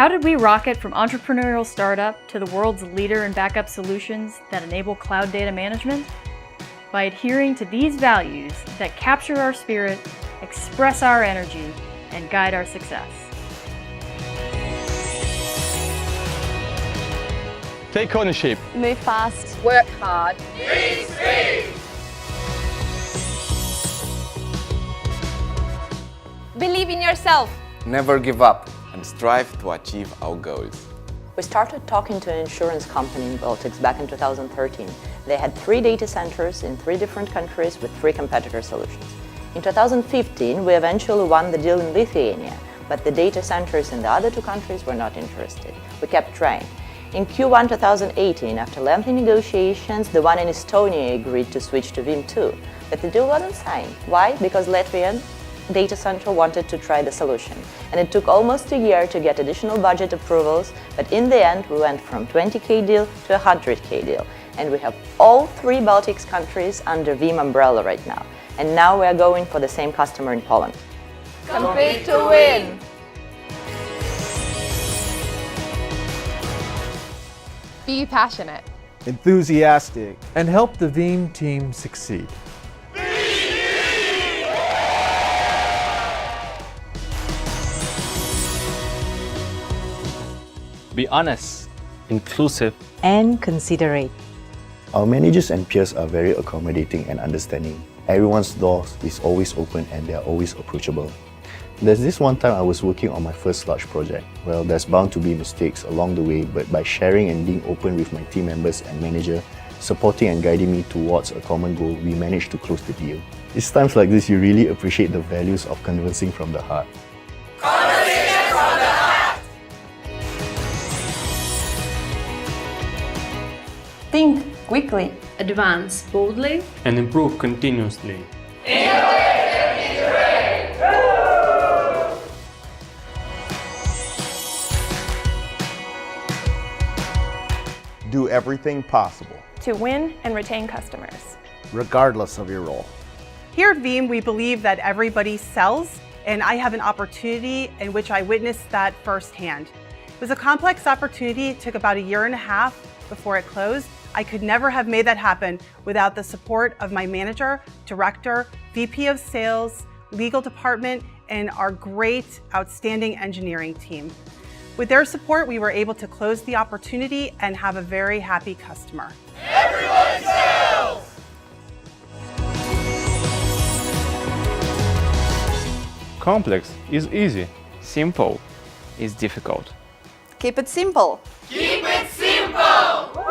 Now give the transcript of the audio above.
How did we rocket from entrepreneurial startup to the world's leader in backup solutions that enable cloud data management? By adhering to these values that capture our spirit, express our energy, and guide our success. Take ownership. Move fast. Work hard. Lead speed. Believe in yourself. Never give up and strive to achieve our goals. We started talking to an insurance company in Baltics back in 2013. They had 3 data centers in 3 different countries with 3 competitor solutions. In 2015, we eventually won the deal in Lithuania, but the data centers in the other 2 countries were not interested. We kept trying. In Q1 2018, after lengthy negotiations, the one in Estonia agreed to switch to Veeam too, but the deal wasn't signed. Why? Because Latvian data center wanted to try the solution, and it took almost a year to get additional budget approvals, but in the end we went from 20k deal to a 100k deal, and we have all 3 Baltics countries under Veeam umbrella right now, and now we are going for the same customer in Poland. Compete to win. Be passionate. Enthusiastic. And help the Veeam team succeed. Be honest, inclusive, and considerate. Our managers and peers are very accommodating and understanding. Everyone's door is always open and they are always approachable. There's this one time I was working on my first large project. Well, there's bound to be mistakes along the way, but by sharing and being open with my team members and manager, supporting and guiding me towards a common goal, we managed to close the deal. It's times like this you really appreciate the values of conversing from the heart. Think quickly. Advance boldly. and improve continuously. Do everything possible, to win and retain customers. regardless of your role. Here at Veeam, we believe that everybody sells, and I have an opportunity in which I witnessed that firsthand. It was a complex opportunity. It took about 1.5 years before it closed. I could never have made that happen without the support of my manager, director, VP of sales, legal department, and our great, outstanding engineering team. With their support, we were able to close the opportunity and have a very happy customer. Everyone sells! Complex is easy. Simple is difficult. Keep it simple. Keep it simple!